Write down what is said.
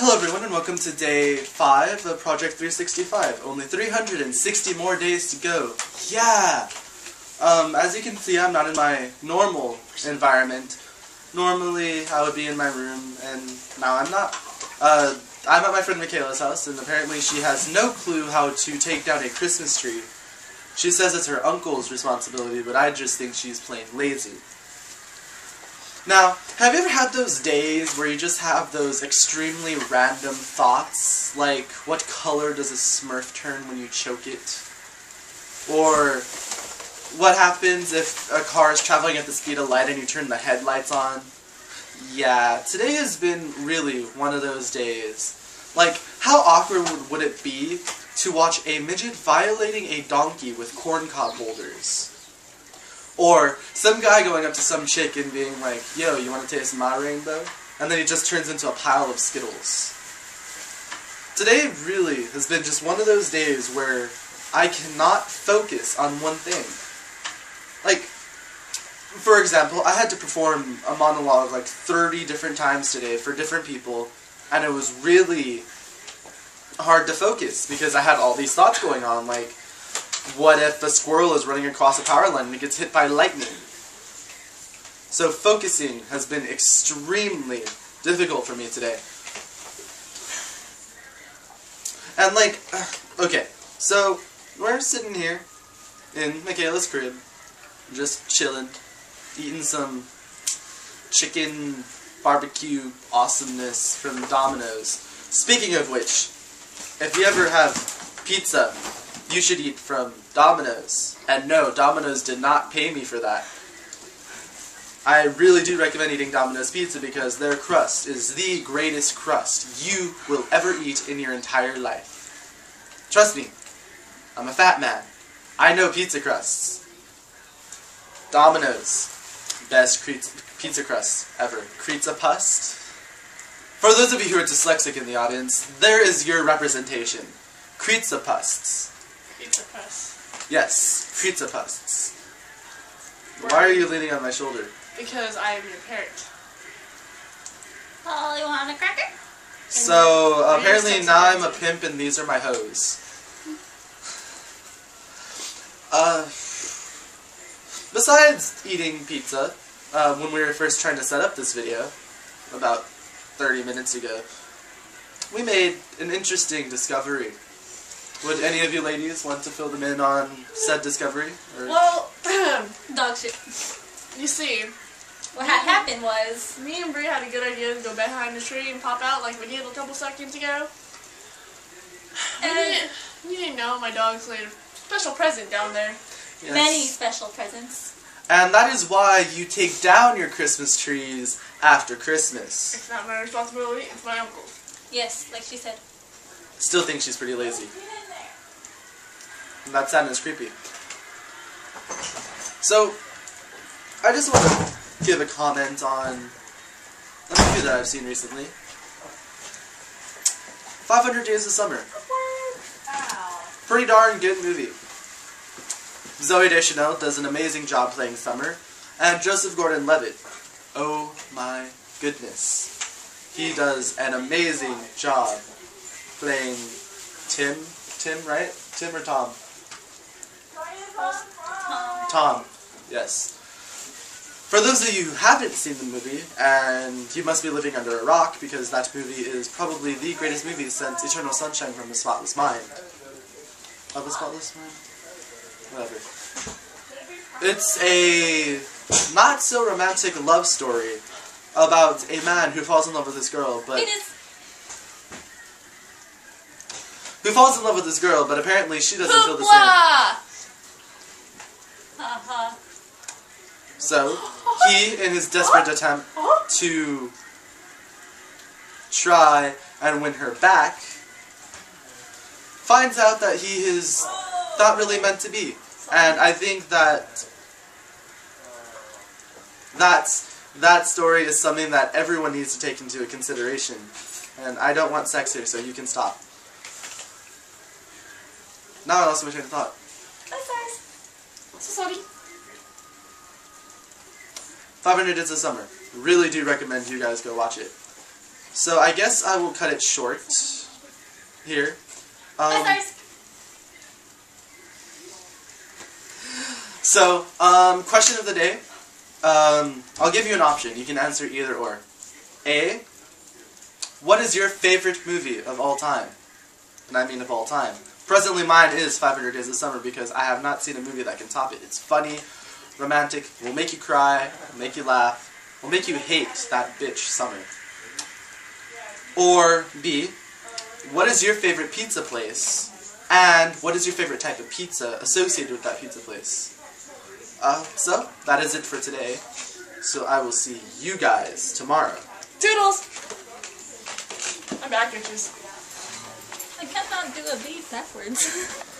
Hello everyone and welcome to day 5 of Project 365. Only 360 more days to go. Yeah! As you can see, I'm not in my normal environment. Normally, I would be in my room, and now I'm not. I'm at my friend Michaela's house, and apparently she has no clue how to take down a Christmas tree. She says it's her uncle's responsibility, but I just think she's plain lazy. Now, have you ever had those days where you just have those extremely random thoughts, like, what color does a Smurf turn when you choke it? Or, what happens if a car is traveling at the speed of light and you turn the headlights on? Yeah, today has been really one of those days. Like, how awkward would it be to watch a midget violating a donkey with corncob holders? Or some guy going up to some chick and being like, yo, you want to taste my rainbow? And then he just turns into a pile of Skittles. Today really has been just one of those days where I cannot focus on one thing. Like, for example, I had to perform a monologue like 30 different times today for different people, and it was really hard to focus because I had all these thoughts going on, like, what if a squirrel is running across a power line and it gets hit by lightning? So focusing has been extremely difficult for me today. And like, okay, so we're sitting here in Michaela's crib, just chilling, eating some chicken barbecue awesomeness from Domino's. Speaking of which, if you ever have pizza, you should eat from Domino's. And no, Domino's did not pay me for that. I really do recommend eating Domino's pizza because their crust is the greatest crust you will ever eat in your entire life. Trust me, I'm a fat man. I know pizza crusts. Domino's, best pizza crust ever. Kreatzapust. For those of you who are dyslexic in the audience, there is your representation. Kreatzapusts. Kreatzapust. Yes, Kreatzapusts. Why are you leaning on my shoulder? Because I am your parent. Oh, you want a cracker? So, apparently now I'm a pimp and these are my hoes. Besides eating pizza, when we were first trying to set up this video, about 30 minutes ago, we made an interesting discovery. Would any of you ladies want to fill them in on said discovery? Or? Well, Dog shit. you see, What had happened was... me and Brie had a good idea to go behind the tree and pop out like we did a couple seconds ago. And you didn't know my dogs laid a special present down there. Yes. Many special presents. And that is why you take down your Christmas trees after Christmas. It's not my responsibility, it's my uncle's. Yes, like she said. Still think she's pretty lazy. And that sounded creepy. So, I just want to give a comment on a movie that I've seen recently. 500 Days of Summer. Pretty darn good movie. Zooey Deschanel does an amazing job playing Summer, and Joseph Gordon-Levitt, oh my goodness, he does an amazing job playing Tim, right? Tim or Tom? Tom, yes. For those of you who haven't seen the movie, and you must be living under a rock because that movie is probably the greatest movie since Eternal Sunshine from the Spotless Mind. Of the Spotless Mind? Whatever. It's a not-so-romantic love story about a man who falls in love with this girl, but... Who falls in love with this girl, but apparently she doesn't feel the same. So, he, in his desperate attempt to try and win her back, finds out that he is not really meant to be. And I think that that story is something that everyone needs to take into consideration. And I don't want sex here, so you can stop. Now I lost my train of thought. So sorry. 500 Days of Summer. Really do recommend you guys go watch it. So I guess I will cut it short here. So, question of the day. I'll give you an option. You can answer either or. A, what is your favorite movie of all time? And I mean of all time. Presently mine is 500 Days of Summer because I have not seen a movie that can top it. It's funny, romantic, will make you cry, will make you laugh, will make you hate that bitch Summer. Or B, what is your favorite pizza place? And what is your favorite type of pizza associated with that pizza place? So, that is it for today. So I will see you guys tomorrow. Toodles! I'm back, bitches. I cannot do a beat backwards.